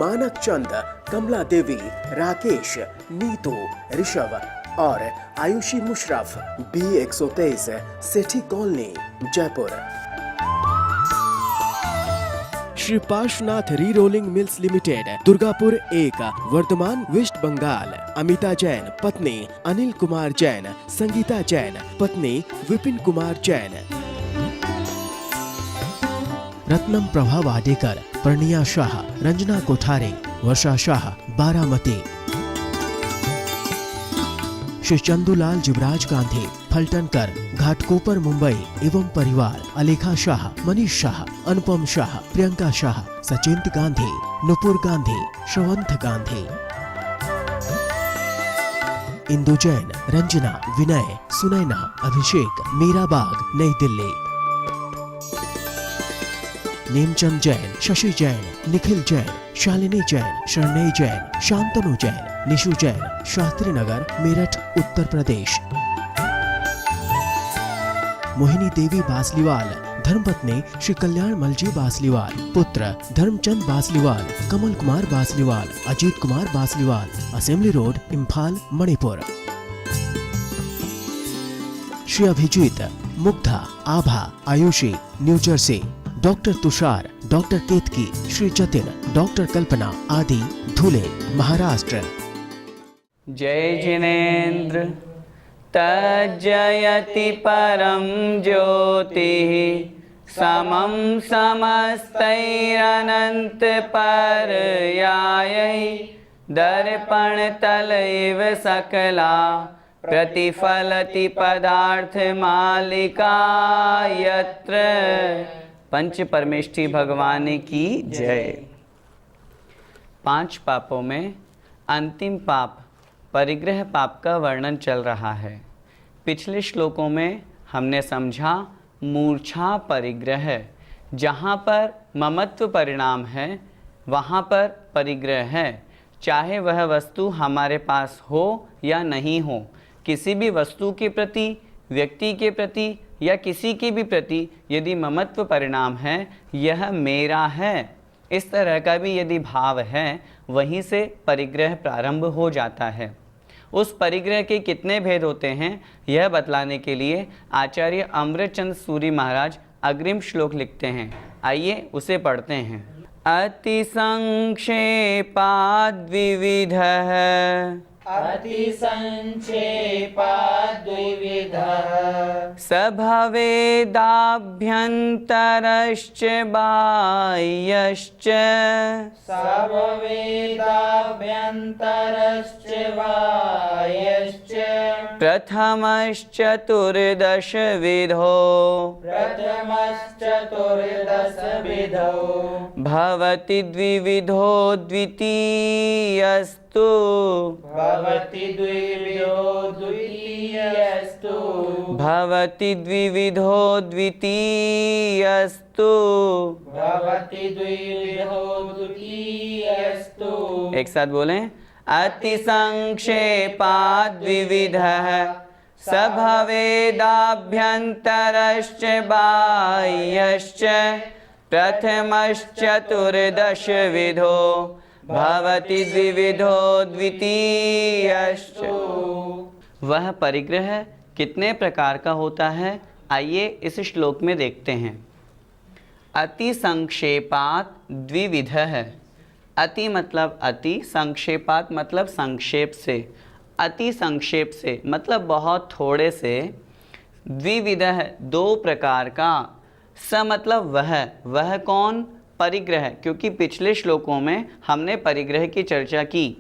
मानक चंद, कमला देवी, राकेश, नीतू, ऋषभ और Ayushi Musharraf, B123, Sethi colony, Jaipur. Shri Parshwanath re rolling mills limited, Durgapur 1, Vardhaman, west Bengal. Amita Jain, पत्नी अनिल कुमार जैन, संगीता जैन, पत्नी विपिन कुमार जैन। रत्नम प्रभा वाडेकर, प्रणिया शाह, रंजना कोठारे, वर्षा शाह, बारामती। श्री चंदूलाल जुबराज गांधी, फलटनकर, घाटकोपर, मुंबई एवं परिवार। अलेखा शाह, मनीष शाह, अनुपम शाह, प्रियंका शाह, सचिंत गांधी, नुपुर गांधी, श्रवंत गांधी। इंदु जैन, रंजना, विनय, सुनैना, अभिषेक, मीराबाग, नई दिल्ली। नेमचंद जैन, शशि जैन, निखिल जैन, शालिनी जैन, शरणय जैन, शांतनु जैन, निशु जैन, शास्त्री नगर, मेरठ, उत्तर प्रदेश। मोहिनी देवी बासलीवाल, धर्मपत्नी श्री कल्याण मलजी बासलीवाल, पुत्र Dharamchand Basliwal, Kamal Kumar Basliwal, Ajit Kumar Basliwal, assembly road, Imphal, Manipur. Shri Abhijeet, Mugdha, Abha, Ayushi, New Jersey. Doctor Tushar, doctor Ketki, Shri Jatin, doctor Kalpana आदि, धुले, महाराष्ट्र। जय जिनेन्द्र तज्जयति परम ज्योतिः समं समस्तैरनंत पर्यायै दर्पणतल इव सकला प्रतिफलति पदार्थ मालिका यत्र। पंच परमेष्ठी भगवान की जय। 5 पापों में अंतिम पाप परिग्रह पाप का वर्णन चल रहा है। पिछले श्लोकों में हमने समझा मूर्छा परिग्रह, जहाँ पर ममत्व परिणाम है वहाँ पर परिग्रह है। चाहे वह वस्तु हमारे पास हो या नहीं हो, किसी भी वस्तु के प्रति, व्यक्ति के प्रति या किसी के भी प्रति यदि ममत्व परिणाम है, यह मेरा है, इस तरह का भी यदि भाव है, वहीं से परिग्रह प्रारंभ हो जाता है। उस परिग्रह के कितने भेद होते हैं यह बतलाने के लिए आचार्य अमृतचंद सूरी महाराज अग्रिम श्लोक लिखते हैं। आइए उसे पढ़ते हैं। अति संक्षेपाद्विविधः, अति संक्षेपाद्विविधः, सभवेदाभ्यन्तरश्च बाह्यश्च, सभवेदाभ्यन्तरश्च बाह्यश्च, प्रथमश्चतुर्दशविधो, प्रथमश्चतुर्दशविधो, भवति द्विविधो द्वितीयस्तु, भवति द्विविधो द्वितीयस्तु, भवति द्विविधो द्वितीयस्तु, भवति द्विविधो द्वितीयस्तु। एक साथ बोलें। अति संक्षेपाद् द्विविधः, सभवेदाभ्यन्तरश्च बाह्यश्च, प्रथमश्चतुर्दशविधो, भवति द्विविधो द्वितीयश्च। वह परिग्रह कितने प्रकार का होता है, आइए इस श्लोक में देखते हैं। अति संक्षेपात् द्विविधः। अति मतलब अति, संक्षेपात् मतलब संक्षेप से, अति संक्षेप से मतलब बहुत थोड़े से, द्विविधः दो प्रकार का, स मतलब वह कौन, परिग्रह, क्योंकि पिछले श्लोकों में हमने परिग्रह की चर्चा की।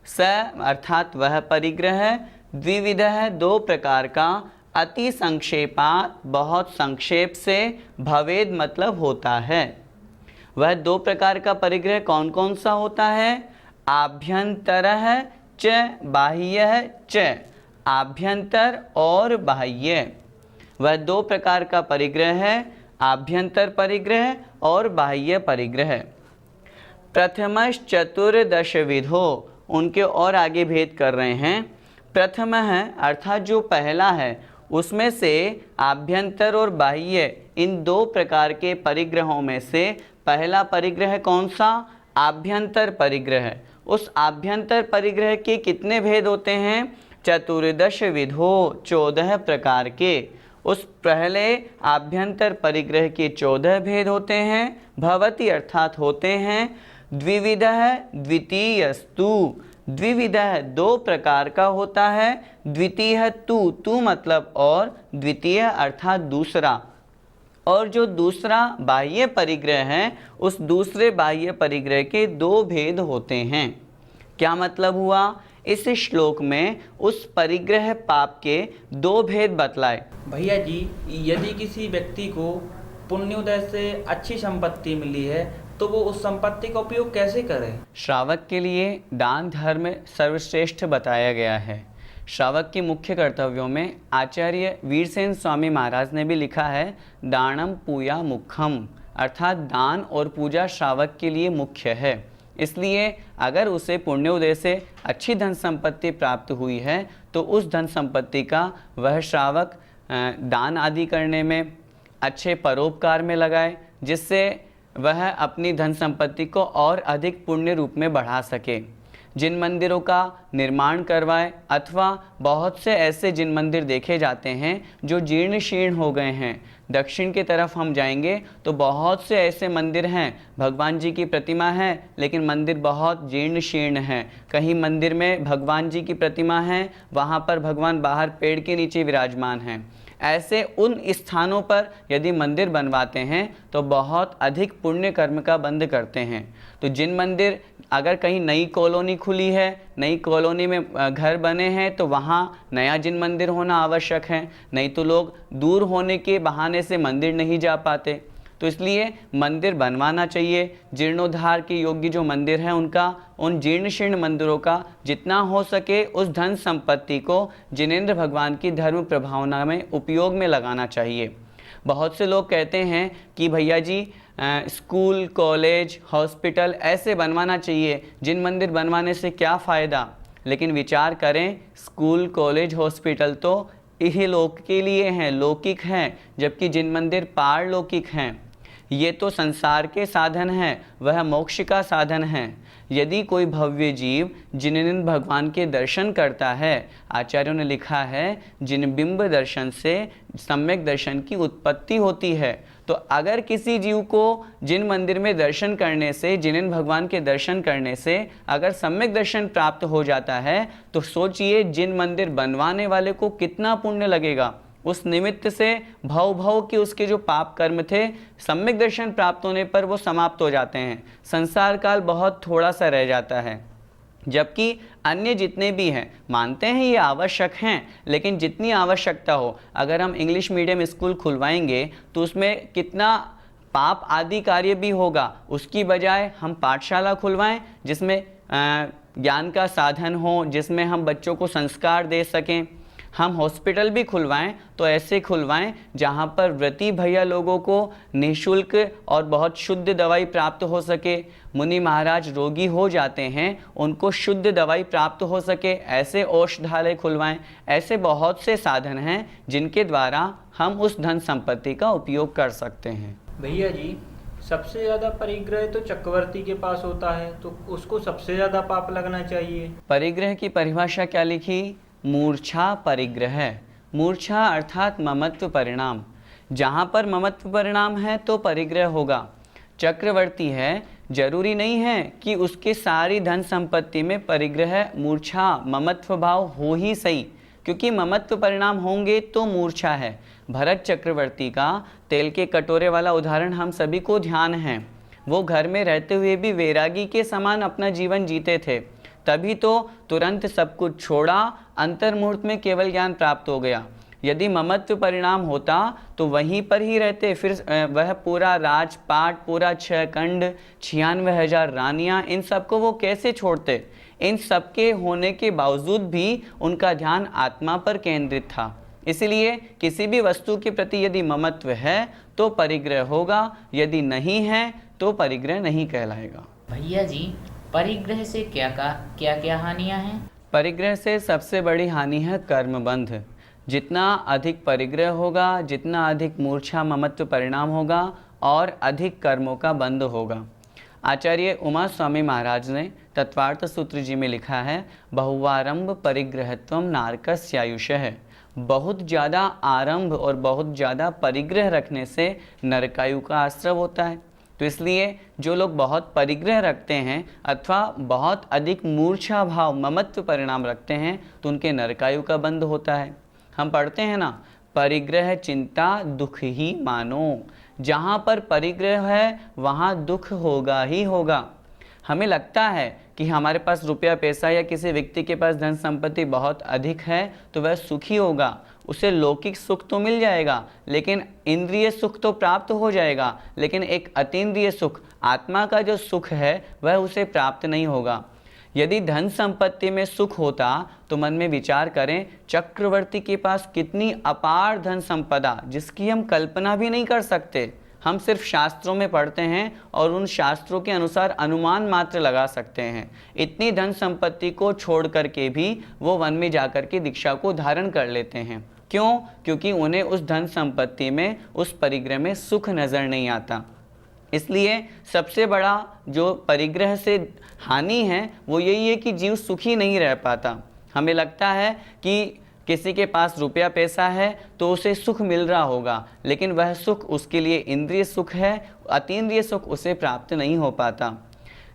स अर्थात वह परिग्रह, द्विविधः दो प्रकार का, अति संक्षेपात् बहुत संक्षेप से, भवेद मतलब होता है। वह दो प्रकार का परिग्रह कौन कौन सा होता है? आभ्यंतरः च बाह्यः च, आभ्यंतर और बाह्य। वह दो प्रकार का परिग्रह है, आभ्यंतर परिग्रह और बाह्य परिग्रह। प्रथमश्चतुर्दशविधो, उनके और आगे भेद कर रहे हैं। प्रथम है अर्थात जो पहला है, उसमें से आभ्यंतर और बाह्य इन दो प्रकार के परिग्रहों में से पहला परिग्रह कौन सा? आभ्यंतर परिग्रह। उस आभ्यंतर परिग्रह के कितने भेद होते हैं? चतुर्दश विधो, 14 प्रकार के। उस पहले आभ्यंतर परिग्रह के 14 भेद होते हैं। भवति अर्थात होते हैं। द्विविधः द्वितीयस्तु, द्विविधः 2 प्रकार का होता है। द्वितीय तू मतलब और, द्वितीय अर्थात दूसरा। और जो दूसरा बाह्य परिग्रह है, उस दूसरे बाह्य परिग्रह के 2 भेद होते हैं। क्या मतलब हुआ? इस श्लोक में उस परिग्रह पाप के 2 भेद बतलाए। भैया जी, यदि किसी व्यक्ति को पुण्योदय से अच्छी संपत्ति मिली है तो वो उस संपत्ति का उपयोग कैसे करे? श्रावक के लिए दान धर्म सर्वश्रेष्ठ बताया गया है। श्रावक के मुख्य कर्तव्यों में आचार्य वीरसेन स्वामी महाराज ने भी लिखा है, दानम पूया मुख्यम, अर्थात दान और पूजा श्रावक के लिए मुख्य है। इसलिए अगर उसे पुण्योदय से अच्छी धन संपत्ति प्राप्त हुई है तो उस धन संपत्ति का वह श्रावक दान आदि करने में, अच्छे परोपकार में लगाए, जिससे वह अपनी धन संपत्ति को और अधिक पुण्य रूप में बढ़ा सके। जिन मंदिरों का निर्माण करवाए, अथवा बहुत से ऐसे जिन मंदिर देखे जाते हैं जो जीर्ण शीर्ण हो गए हैं। दक्षिण की तरफ हम जाएंगे तो बहुत से ऐसे मंदिर हैं, भगवान जी की प्रतिमा है लेकिन मंदिर बहुत जीर्ण शीर्ण है। कहीं मंदिर में भगवान जी की प्रतिमा है, वहाँ पर भगवान बाहर पेड़ के नीचे विराजमान हैं। ऐसे उन स्थानों पर यदि मंदिर बनवाते हैं तो बहुत अधिक पुण्य कर्म का बंद करते हैं। तो जिन मंदिर, अगर कहीं नई कॉलोनी खुली है, नई कॉलोनी में घर बने हैं, तो वहाँ नया जिन मंदिर होना आवश्यक है, नहीं तो लोग दूर होने के बहाने से मंदिर नहीं जा पाते। तो इसलिए मंदिर बनवाना चाहिए। जीर्णोद्धार के योग्य जो मंदिर हैं उनका, उन जीर्ण शीर्ण मंदिरों का जितना हो सके उस धन संपत्ति को जिनेंद्र भगवान की धर्म प्रभावना में उपयोग में लगाना चाहिए। बहुत से लोग कहते हैं कि भैया जी स्कूल, कॉलेज, हॉस्पिटल ऐसे बनवाना चाहिए, जिन मंदिर बनवाने से क्या फ़ायदा। लेकिन विचार करें, स्कूल, कॉलेज, हॉस्पिटल तो इहलोक के लिए हैं, लौकिक हैं, जबकि जिन मंदिर पारलौकिक हैं। ये तो संसार के साधन हैं, वह मोक्ष का साधन है। यदि कोई भव्य जीव जिन भगवान के दर्शन करता है, आचार्यों ने लिखा है जिन बिंब दर्शन से सम्यक दर्शन की उत्पत्ति होती है। तो अगर किसी जीव को जिन मंदिर में दर्शन करने से, जिन भगवान के दर्शन करने से अगर सम्यक दर्शन प्राप्त हो जाता है, तो सोचिए जिन मंदिर बनवाने वाले को कितना पुण्य लगेगा। उस निमित्त से भव के उसके जो पाप कर्म थे, सम्यक दर्शन प्राप्त होने पर वो समाप्त हो जाते हैं। संसार काल बहुत थोड़ा सा रह जाता है। जबकि अन्य जितने भी हैं, मानते हैं ये आवश्यक हैं, लेकिन जितनी आवश्यकता हो, अगर हम इंग्लिश मीडियम स्कूल खुलवाएंगे तो उसमें कितना पाप आदि कार्य भी होगा। उसकी बजाय हम पाठशाला खुलवाएं जिसमें ज्ञान का साधन हो, जिसमें हम बच्चों को संस्कार दे सकें। हम हॉस्पिटल भी खुलवाएं तो ऐसे खुलवाएं जहां पर व्रती भैया लोगों को निःशुल्क और बहुत शुद्ध दवाई प्राप्त हो सके। मुनि महाराज रोगी हो जाते हैं, उनको शुद्ध दवाई प्राप्त हो सके, ऐसे औषधालय खुलवाएं। ऐसे बहुत से साधन हैं जिनके द्वारा हम उस धन संपत्ति का उपयोग कर सकते हैं। भैया जी, सबसे ज़्यादा परिग्रह तो चक्रवर्ती के पास होता है, तो उसको सबसे ज़्यादा पाप लगना चाहिए। परिग्रह की परिभाषा क्या लिखी? मूर्छा परिग्रह। मूर्छा अर्थात ममत्व परिणाम। जहाँ पर ममत्व परिणाम है तो परिग्रह होगा। चक्रवर्ती है, जरूरी नहीं है कि उसके सारी धन संपत्ति में परिग्रह, मूर्छा, ममत्व भाव हो ही सही, क्योंकि ममत्व परिणाम होंगे तो मूर्छा है। भरत चक्रवर्ती का तेल के कटोरे वाला उदाहरण हम सभी को ध्यान है। वो घर में रहते हुए भी वैरागी के समान अपना जीवन जीते थे, तभी तो तुरंत सब कुछ छोड़ा, अंतर्मुहूर्त में केवल ज्ञान प्राप्त हो गया। यदि ममत्व परिणाम होता तो वहीं पर ही रहते, फिर वह पूरा राजपाट, पूरा 6 खंड, 96,000 रानियां, इन सबको वो कैसे छोड़ते। इन सबके होने के बावजूद भी उनका ध्यान आत्मा पर केंद्रित था। इसलिए किसी भी वस्तु के प्रति यदि ममत्व है तो परिग्रह होगा, यदि नहीं है तो परिग्रह नहीं कहलाएगा। भैया जी, परिग्रह से क्या क्या हानियां हैं? परिग्रह से सबसे बड़ी हानि है कर्मबंध। जितना अधिक परिग्रह होगा, जितना अधिक मूर्छा ममत्व परिणाम होगा और अधिक कर्मों का बंध होगा। आचार्य उमा स्वामी महाराज ने तत्वार्थ सूत्र जी में लिखा है, बहुवारंभ परिग्रहत्वम नारकस्यायुषः। बहुत ज़्यादा आरंभ और बहुत ज़्यादा परिग्रह रखने से नरकायु का आश्रय होता है। तो इसलिए जो लोग बहुत परिग्रह रखते हैं अथवा बहुत अधिक मूर्छा भाव ममत्व परिणाम रखते हैं तो उनके नरकायु का बंध होता है। हम पढ़ते हैं ना, परिग्रह चिंता दुख ही मानो। जहाँ पर परिग्रह है वहाँ दुख होगा ही होगा। हमें लगता है कि हमारे पास रुपया पैसा या किसी व्यक्ति के पास धन संपत्ति बहुत अधिक है तो वह सुखी होगा, उसे लौकिक सुख तो मिल जाएगा, लेकिन इंद्रिय सुख तो प्राप्त हो जाएगा, लेकिन एक अतीन्द्रिय सुख, आत्मा का जो सुख है वह उसे प्राप्त नहीं होगा। यदि धन संपत्ति में सुख होता तो मन में विचार करें, चक्रवर्ती के पास कितनी अपार धन संपदा जिसकी हम कल्पना भी नहीं कर सकते। हम सिर्फ शास्त्रों में पढ़ते हैं और उन शास्त्रों के अनुसार अनुमान मात्र लगा सकते हैं। इतनी धन संपत्ति को छोड़ करके भी वो वन में जाकर के दीक्षा को धारण कर लेते हैं। क्यों? क्योंकि उन्हें उस धन संपत्ति में, उस परिग्रह में सुख नज़र नहीं आता। इसलिए सबसे बड़ा जो परिग्रह से हानि है वो यही है कि जीव सुखी नहीं रह पाता। हमें लगता है कि किसी के पास रुपया पैसा है तो उसे सुख मिल रहा होगा, लेकिन वह सुख उसके लिए इंद्रिय सुख है, अतीन्द्रिय सुख उसे प्राप्त नहीं हो पाता।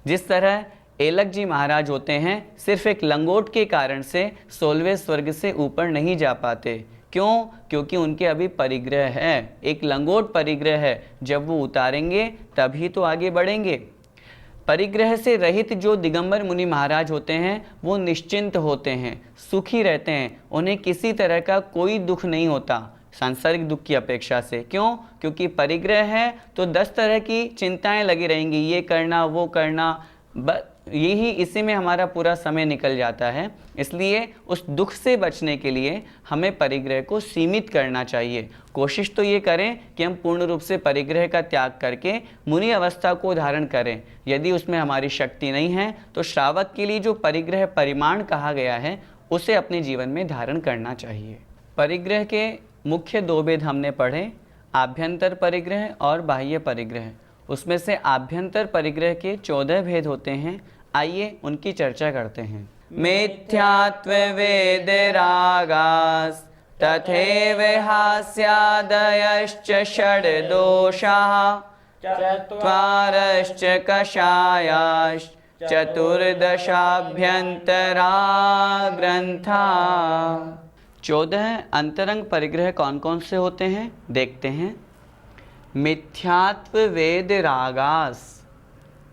जिस तरह एलक जी महाराज होते हैं, सिर्फ एक लंगोट के कारण से 16वें स्वर्ग से ऊपर नहीं जा पाते। क्यों? क्योंकि उनके अभी परिग्रह है, एक लंगोट परिग्रह है। जब वो उतारेंगे तभी तो आगे बढ़ेंगे। परिग्रह से रहित जो दिगंबर मुनि महाराज होते हैं वो निश्चिंत होते हैं, सुखी रहते हैं, उन्हें किसी तरह का कोई दुख नहीं होता सांसारिक दुख की अपेक्षा से। क्यों? क्योंकि परिग्रह है तो 10 तरह की चिंताएं लगी रहेंगी, ये करना वो करना, यही इसी में हमारा पूरा समय निकल जाता है। इसलिए उस दुख से बचने के लिए हमें परिग्रह को सीमित करना चाहिए। कोशिश तो ये करें कि हम पूर्ण रूप से परिग्रह का त्याग करके मुनि अवस्था को धारण करें। यदि उसमें हमारी शक्ति नहीं है तो श्रावक के लिए जो परिग्रह परिमाण कहा गया है उसे अपने जीवन में धारण करना चाहिए। परिग्रह के मुख्य 2 भेद हमने पढ़े, आभ्यंतर परिग्रह और बाह्य परिग्रह। उसमें से आभ्यंतर परिग्रह के 14 भेद होते हैं। आइए उनकी चर्चा करते हैं। मिथ्यात्व वेद रागास् तथैव हास्यादयश्च षड्दोषाः चत्वारश्च कषायाश्च चतुर्दशाभ्यन्तरा ग्रंथा। 14 अंतरंग परिग्रह कौन कौन से होते हैं देखते हैं। मिथ्यात्व वेद रागास,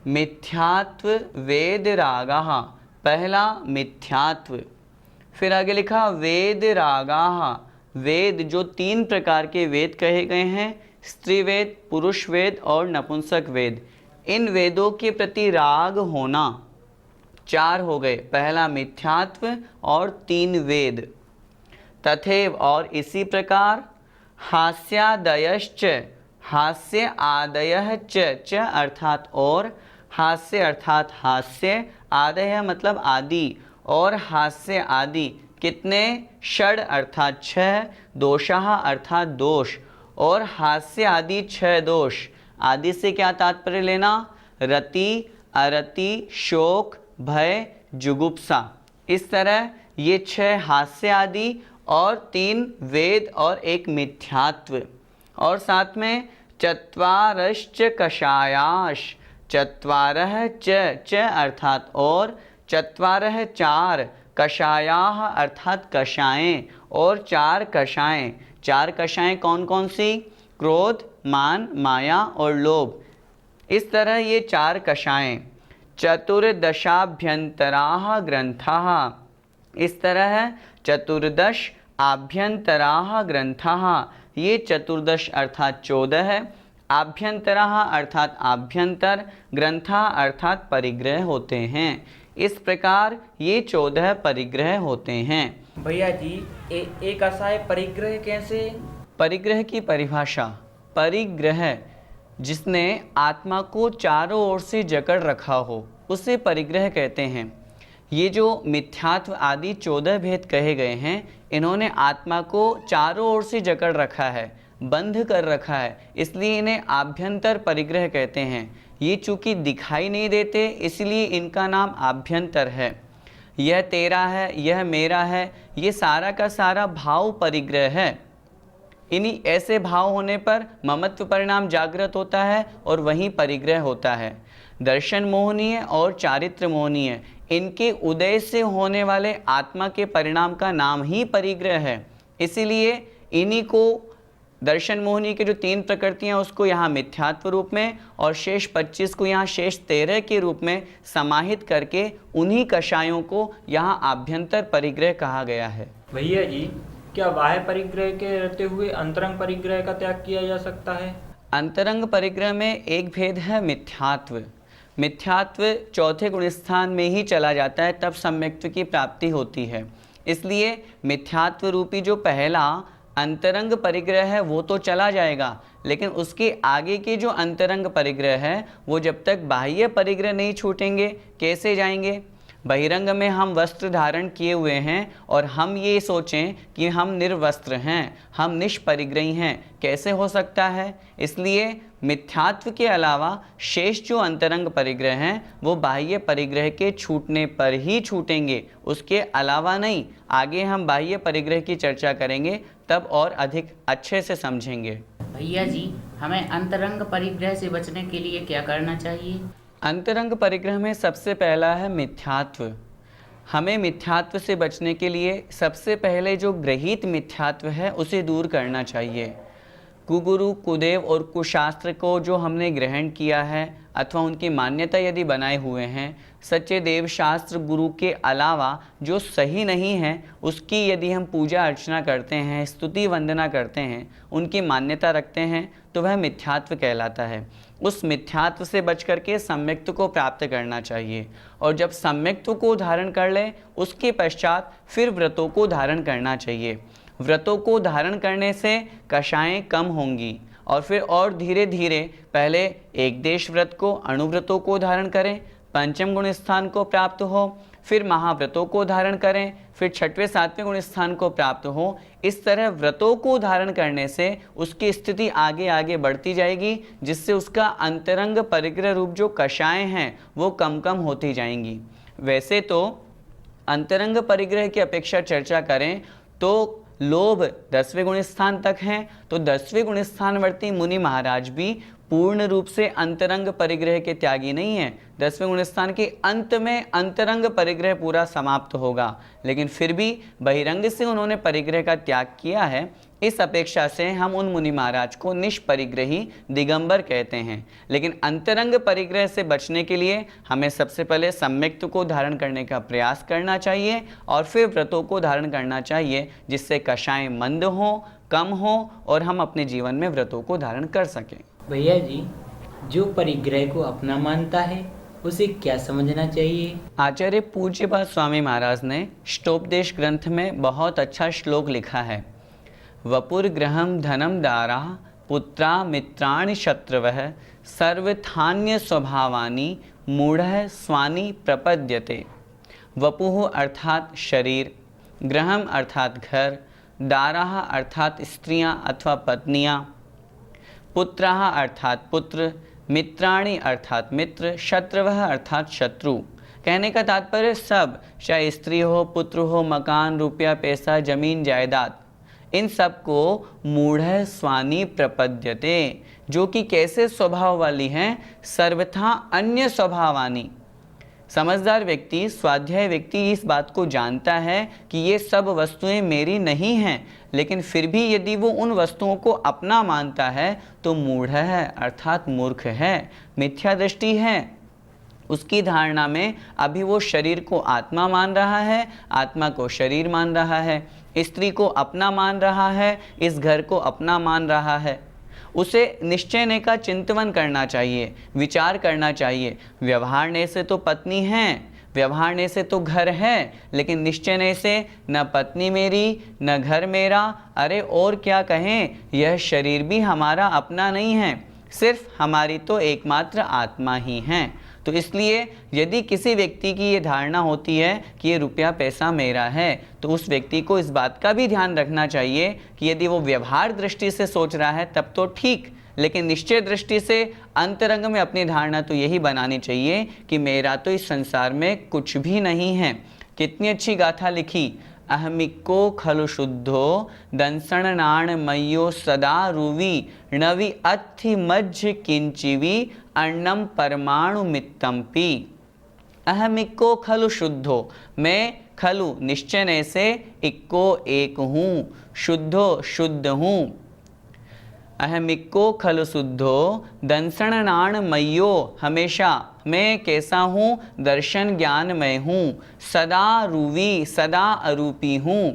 मिथ्यात्व वेद रागाः, पहला मिथ्यात्व। फिर आगे लिखा वेद रागाः, वेद जो 3 प्रकार के वेद कहे गए हैं, स्त्री वेद, पुरुष वेद और नपुंसक वेद, इन वेदों के प्रति राग होना। 4 हो गए, पहला मिथ्यात्व और 3 वेद। तथैव और इसी प्रकार, हास्यादयश्च, हास्य आदयः च अर्थात और, हास्य अर्थात हास्य, आदय मतलब आदि, और हास्य आदि कितने? षड अर्थात 6, दोषाः अर्थात दोष, और हास्य आदि 6 दोष। आदि से क्या तात्पर्य लेना? रति, अरति, शोक, भय, जुगुप्सा। इस तरह ये 6 हास्य आदि और 3 वेद और 1 मिथ्यात्व, और साथ में चत्वारश्च कषायाश, चत्वारः च अर्थात और, चत्वारः 4, कषायाः अर्थात कषाएं, और 4 कषाएं। 4 कषाएं कौन कौन सी? क्रोध, मान, माया और लोभ। इस तरह ये 4 कषाएं। चतुर्दशाभ्यंतराः ग्रंथाः, इस तरह 14 आभ्यंतराः ग्रंथाः, ये 14 अर्थात 14 है। आभ्यंतराः अर्थात आभ्यंतर, ग्रंथा अर्थात परिग्रह होते हैं। इस प्रकार ये 14 परिग्रह होते हैं। भैया जी एक असाय परिग्रह कैसे? परिग्रह की परिभाषा, परिग्रह जिसने आत्मा को चारों ओर से जकड़ रखा हो उसे परिग्रह कहते हैं। ये जो मिथ्यात्व आदि 14 भेद कहे गए हैं, इन्होंने आत्मा को चारों ओर से जकड़ रखा है, बंध कर रखा है, इसलिए इन्हें आभ्यंतर परिग्रह कहते हैं। ये चूँकि दिखाई नहीं देते इसलिए इनका नाम आभ्यंतर है। यह तेरा है, यह मेरा है, ये सारा का सारा भाव परिग्रह है। इन्हीं ऐसे भाव होने पर ममत्व परिणाम जागृत होता है और वहीं परिग्रह होता है। दर्शन मोहनीय और चारित्र मोहनीय, इनके उदय से होने वाले आत्मा के परिणाम का नाम ही परिग्रह है। इसीलिए इन्हीं को दर्शन मोहनी के जो 3 प्रकृतियाँ उसको यहाँ मिथ्यात्व रूप में और शेष 25 को यहाँ शेष 13 के रूप में समाहित करके उन्हीं कषायों को यहाँ आभ्यंतर परिग्रह कहा गया है। भैया जी, क्या बाह्य परिग्रह के रहते हुए अंतरंग परिग्रह का त्याग किया जा सकता है? अंतरंग परिग्रह में एक भेद है मिथ्यात्व। मिथ्यात्व चौथे गुण स्थान में ही चला जाता है, तब सम्यक्त्व की प्राप्ति होती है। इसलिए मिथ्यात्व रूपी जो पहला अंतरंग परिग्रह है वो तो चला जाएगा, लेकिन उसके आगे के जो अंतरंग परिग्रह है वो जब तक बाह्य परिग्रह नहीं छूटेंगे कैसे जाएंगे। बहिरंग में हम वस्त्र धारण किए हुए हैं और हम ये सोचें कि हम निर्वस्त्र हैं, हम निष्परिग्रही हैं, कैसे हो सकता है। इसलिए मिथ्यात्व के अलावा शेष जो अंतरंग परिग्रह हैं वो बाह्य परिग्रह के छूटने पर ही छूटेंगे, उसके अलावा नहीं। आगे हम बाह्य परिग्रह की चर्चा करेंगे तब और अधिक अच्छे से समझेंगे। भैया जी, हमें अंतरंग परिग्रह से बचने के लिए क्या करना चाहिए? अंतरंग परिग्रह में सबसे पहला है मिथ्यात्व। हमें मिथ्यात्व से बचने के लिए सबसे पहले जो गृहीत मिथ्यात्व है उसे दूर करना चाहिए। कुगुरु, कुदेव और कुशास्त्र को जो हमने ग्रहण किया है अथवा उनकी मान्यता यदि बनाए हुए हैं, सच्चे देव शास्त्र गुरु के अलावा जो सही नहीं है उसकी यदि हम पूजा अर्चना करते हैं, स्तुति वंदना करते हैं, उनकी मान्यता रखते हैं, तो वह मिथ्यात्व कहलाता है। उस मिथ्यात्व से बच करके सम्यक्त्व को प्राप्त करना चाहिए, और जब सम्यक्त्व को धारण कर ले उसके पश्चात फिर व्रतों को धारण करना चाहिए। व्रतों को धारण करने से कषाएं कम होंगी और फिर और धीरे धीरे पहले एक देश व्रत को, अणुव्रतों को धारण करें, पंचम गुण स्थान को प्राप्त हो, फिर महाव्रतों को धारण करें, फिर 6वें 7वें गुण स्थान को प्राप्त हो। इस तरह व्रतों को धारण करने से उसकी स्थिति आगे आगे बढ़ती जाएगी, जिससे उसका अंतरंग परिग्रह रूप जो कषाएं हैं वो कम कम होती जाएंगी। वैसे तो अंतरंग परिग्रह की अपेक्षा चर्चा करें तो लोभ 10वें गुण स्थान तक हैं, तो 10वें गुण स्थानवर्ती मुनि महाराज भी पूर्ण रूप से अंतरंग परिग्रह के त्यागी नहीं हैं। 10वें गुण स्थान के अंत में अंतरंग परिग्रह पूरा समाप्त होगा, लेकिन फिर भी बहिरंग से उन्होंने परिग्रह का त्याग किया है। इस अपेक्षा से हम उन मुनि महाराज को निष्परिग्रही दिगंबर कहते हैं। लेकिन अंतरंग परिग्रह से बचने के लिए हमें सबसे पहले सम्यक्त्व को धारण करने का प्रयास करना चाहिए और फिर व्रतों को धारण करना चाहिए, जिससे कषाएं मंद हों, कम हों और हम अपने जीवन में व्रतों को धारण कर सकें। भैया जी, जो परिग्रह को अपना मानता है उसे क्या समझना चाहिए? आचार्य पूज्यपाद स्वामी महाराज ने ष्टोपदेश ग्रंथ में बहुत अच्छा श्लोक लिखा है। वपुर्ग्रहम धनम दारा पुत्रा मित्राणि शत्रवः सर्वथान्य स्वभावानि मूढ़ः स्वानि प्रपद्यते। वपुः अर्थात शरीर, ग्रहम अर्थात घर, दाराः अर्थात स्त्रियां अथवा पत्नियां, पुत्राः अर्थात पुत्र, मित्राणि अर्थात मित्र, शत्रवः अर्थात शत्रु। कहने का तात्पर्य सब, चाहे स्त्री हो, पुत्र हो, मकान, रुपया, पैसा, जमीन, जायदाद, इन सब को मूढ़ः स्वानि प्रपद्यते, जो कि कैसे स्वभाव वाली हैं, सर्वथा अन्य स्वभावानी। समझदार व्यक्ति, स्वाध्याय व्यक्ति इस बात को जानता है कि ये सब वस्तुएं मेरी नहीं हैं, लेकिन फिर भी यदि वो उन वस्तुओं को अपना मानता है तो मूढ़ है, अर्थात मूर्ख है, मिथ्या दृष्टि है। उसकी धारणा में अभी वो शरीर को आत्मा मान रहा है, आत्मा को शरीर मान रहा है, स्त्री को अपना मान रहा है, इस घर को अपना मान रहा है। उसे निश्चय का चिंतन करना चाहिए, विचार करना चाहिए। व्यवहारने से तो पत्नी है, व्यवहारने से तो घर है, लेकिन निश्चय से न पत्नी मेरी न घर मेरा, अरे और क्या कहें, यह शरीर भी हमारा अपना नहीं है, सिर्फ हमारी तो एकमात्र आत्मा ही है। तो इसलिए यदि किसी व्यक्ति की ये धारणा होती है कि ये रुपया पैसा मेरा है, तो उस व्यक्ति को इस बात का भी ध्यान रखना चाहिए कि यदि वो व्यवहार दृष्टि से सोच रहा है तब तो ठीक, लेकिन निश्चय दृष्टि से अंतरंग में अपनी धारणा तो यही बनानी चाहिए कि मेरा तो इस संसार में कुछ भी नहीं है। कितनी अच्छी गाथा लिखी, अहमिको खलु शुद्धो दंसण मयो सदा रुवी नवि अथि मज्ज किंचिवी अन्नम परमाणु मित्तम पी। अहमिको खलु शुद्धो, मैं खलु निश्चय से, इक्को एक हूँ, शुद्धो शुद्ध हूँ। अहमिको खलु शुद्धो दंसण मयो, हमेशा मैं कैसा हूँ, दर्शन ज्ञानमय हूँ। सदा रूवी, सदा अरूपी हूँ।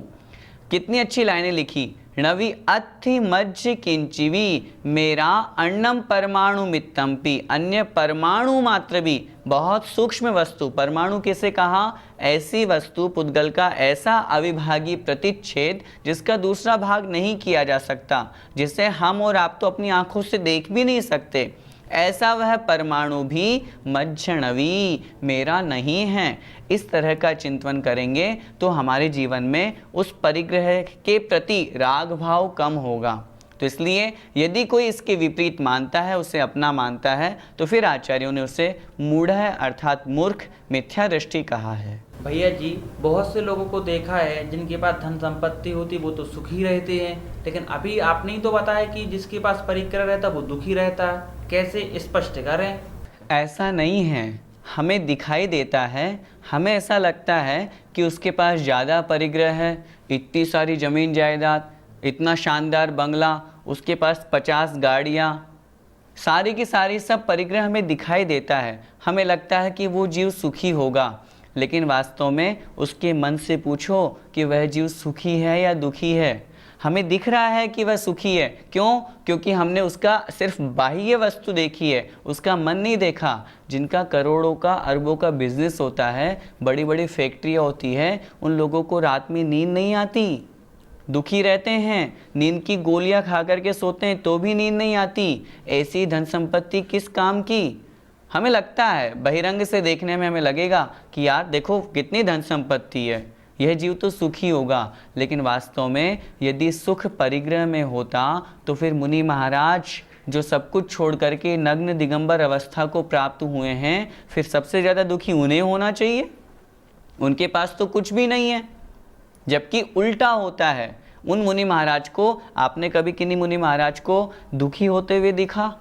कितनी अच्छी लाइनें लिखी, नवि अथि मज्ज किंचिवी, मेरा अन्नम परमाणु मित्तम्पि, अन्य परमाणु मात्र भी, बहुत सूक्ष्म वस्तु, परमाणु किसे कहा, ऐसी वस्तु, पुद्गल का ऐसा अविभागी प्रतिच्छेद जिसका दूसरा भाग नहीं किया जा सकता, जिसे हम और आप तो अपनी आंखों से देख भी नहीं सकते, ऐसा वह परमाणु भी मज्जनवी, मेरा नहीं है। इस तरह का चिंतन करेंगे तो हमारे जीवन में उस परिग्रह के प्रति राग भाव कम होगा। तो इसलिए यदि कोई इसके विपरीत मानता है, उसे अपना मानता है, तो फिर आचार्यों ने उसे मूढ़ अर्थात मूर्ख, मिथ्या दृष्टि कहा है। भैया जी, बहुत से लोगों को देखा है जिनके पास धन संपत्ति होती वो तो सुखी रहते हैं, लेकिन अभी आपने ही तो बताया कि जिसके पास परिग्रह रहता वो दुखी रहता, कैसे स्पष्ट करें? ऐसा नहीं है, हमें दिखाई देता है, हमें ऐसा लगता है कि उसके पास ज़्यादा परिग्रह है, इतनी सारी ज़मीन जायदाद, इतना शानदार बंगला, उसके पास 50 गाड़ियाँ, सारी की सारी सब परिग्रह हमें दिखाई देता है। हमें लगता है कि वो जीव सुखी होगा, लेकिन वास्तव में उसके मन से पूछो कि वह जीव सुखी है या दुखी है। हमें दिख रहा है कि वह सुखी है, क्यों? क्योंकि हमने उसका सिर्फ बाह्य वस्तु देखी है, उसका मन नहीं देखा। जिनका करोड़ों का, अरबों का बिजनेस होता है, बड़ी बड़ी फैक्ट्रियाँ होती है, उन लोगों को रात में नींद नहीं आती, दुखी रहते हैं, नींद की गोलियां खा करके सोते हैं तो भी नींद नहीं आती। ऐसी धन संपत्ति किस काम की? हमें लगता है, बहिरंग से देखने में हमें लगेगा कि यार देखो कितनी धन संपत्ति है, यह जीव तो सुखी होगा, लेकिन वास्तव में यदि सुख परिग्रह में होता तो फिर मुनि महाराज जो सब कुछ छोड़ करके नग्न दिगंबर अवस्था को प्राप्त हुए हैं, फिर सबसे ज़्यादा दुखी उन्हें होना चाहिए। उनके पास तो कुछ भी नहीं है, जबकि उल्टा होता है। उन मुनि महाराज को, आपने कभी किन्हीं मुनि महाराज को दुखी होते हुए दिखा?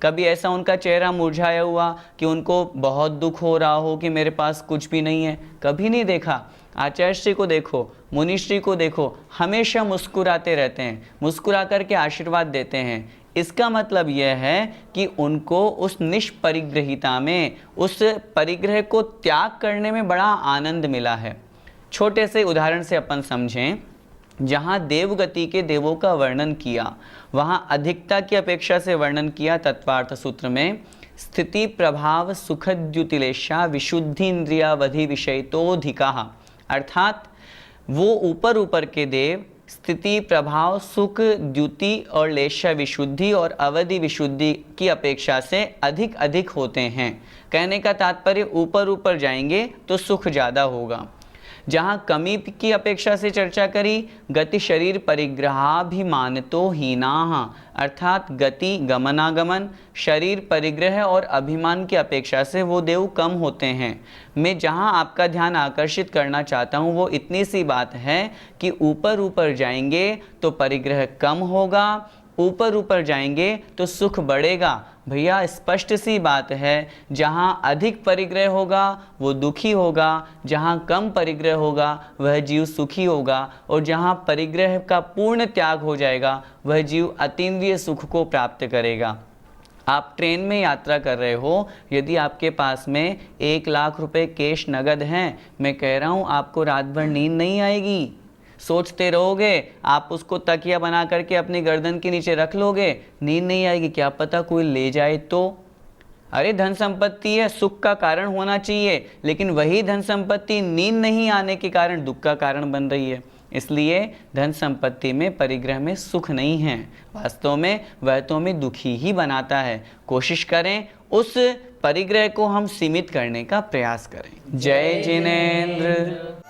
कभी ऐसा उनका चेहरा मुरझाया हुआ कि उनको बहुत दुख हो रहा हो कि मेरे पास कुछ भी नहीं है? कभी नहीं देखा। आचार्य श्री को देखो, मुनिश्री को देखो, हमेशा मुस्कुराते रहते हैं, मुस्कुरा करके आशीर्वाद देते हैं। इसका मतलब यह है कि उनको उस निष्परिग्रहिता में, उस परिग्रह को त्याग करने में बड़ा आनंद मिला है। छोटे से उदाहरण से अपन समझें, जहाँ देवगति के देवों का वर्णन किया, वहाँ अधिकता की अपेक्षा से वर्णन किया तत्वार्थ सूत्र में। स्थिति प्रभाव सुखद्युतिलेशा विशुद्धि इंद्रियावधि विषयतोधिका, अर्थात वो ऊपर ऊपर के देव स्थिति प्रभाव सुख द्युति और लेशा विशुद्धि और अवधि विशुद्धि की अपेक्षा से अधिक अधिक होते हैं। कहने का तात्पर्य ऊपर ऊपर जाएंगे तो सुख ज़्यादा होगा। जहाँ कमी की अपेक्षा से चर्चा करी, गति शरीर परिग्रहाभिमानतो हीनाः, अर्थात गति गमनागमन, शरीर परिग्रह और अभिमान की अपेक्षा से वो देव कम होते हैं। मैं जहाँ आपका ध्यान आकर्षित करना चाहता हूँ वो इतनी सी बात है कि ऊपर ऊपर जाएंगे तो परिग्रह कम होगा, ऊपर ऊपर जाएंगे तो सुख बढ़ेगा। भैया स्पष्ट सी बात है, जहाँ अधिक परिग्रह होगा वो दुखी होगा, जहाँ कम परिग्रह होगा वह जीव सुखी होगा, और जहाँ परिग्रह का पूर्ण त्याग हो जाएगा वह जीव अतीन्द्रिय सुख को प्राप्त करेगा। आप ट्रेन में यात्रा कर रहे हो, यदि आपके पास में 1 लाख रुपए कैश नगद हैं, मैं कह रहा हूँ आपको रात भर नींद नहीं आएगी, सोचते रहोगे, आप उसको तकिया बना करके अपनी गर्दन के नीचे रख लोगे, नींद नहीं आएगी, क्या पता कोई ले जाए तो। अरे धन संपत्ति है, सुख का कारण होना चाहिए, लेकिन वही धन संपत्ति नींद नहीं आने के कारण दुख का कारण बन रही है। इसलिए धन संपत्ति में परिग्रह में सुख नहीं है, वास्तव में वह तो हमें दुखी ही बनाता है। कोशिश करें उस परिग्रह को हम सीमित करने का प्रयास करें। जय जिनेंद्र।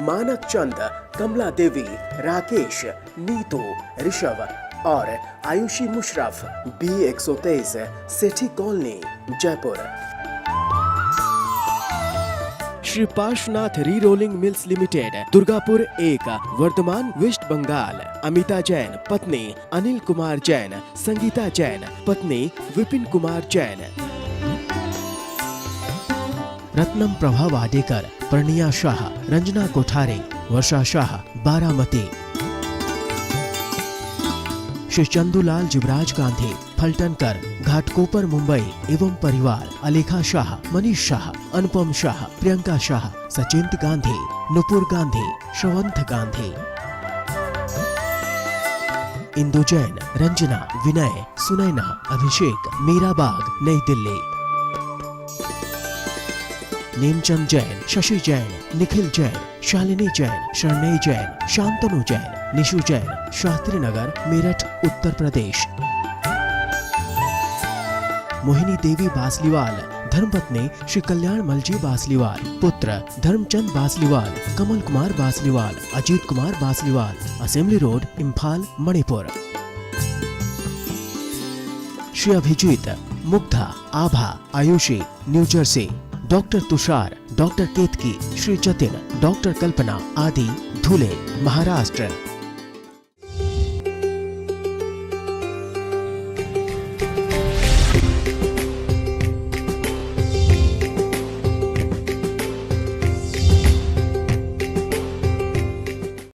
मानक चंद, कमला देवी, राकेश, नीतू, ऋषभ, और Ayushi Musharraf B123 Sethi colony Jaipur. Shri Parshwanath re rolling mills limited Durgapur 1 Vardhaman west Bengal. Amita Jain पत्नी अनिल कुमार जैन, संगीता जैन पत्नी विपिन कुमार जैन। रत्नम प्रभा वाडेकर, प्रणिया शाह, रंजना कोठारे, वर्षा शाह बारामती। श्री चंदूलाल जुबराज गांधी फलटनकर घाटकोपर मुंबई एवं परिवार। अलेखा शाह, मनीष शाह, अनुपम शाह, प्रियंका शाह, सचिंत गांधी, नुपुर गांधी, श्रवंत गांधी। इंदु जैन, रंजना, विनय, सुनैना, अभिषेक, मीराबाग नई दिल्ली। नेमचंद जैन, शशि जैन, निखिल जैन, शालिनी जैन, शरणय जैन, शांतनु जैन, निशु जैन, शास्त्री नगर मेरठ उत्तर प्रदेश। मोहिनी देवी बासलीवाल, धर्मपत्नी श्री कल्याण मलजी बासलीवाल, पुत्र Dharamchand Basliwal, Kamal Kumar Basliwal, Ajit Kumar Basliwal, assembly road, Imphal, Manipur. Shri Abhijeet, Mugdha, Abha, Ayushi, New Jersey. Doctor Tushar, doctor Ketki, Shri Jatin, doctor Kalpana आदि, धुले, महाराष्ट्र।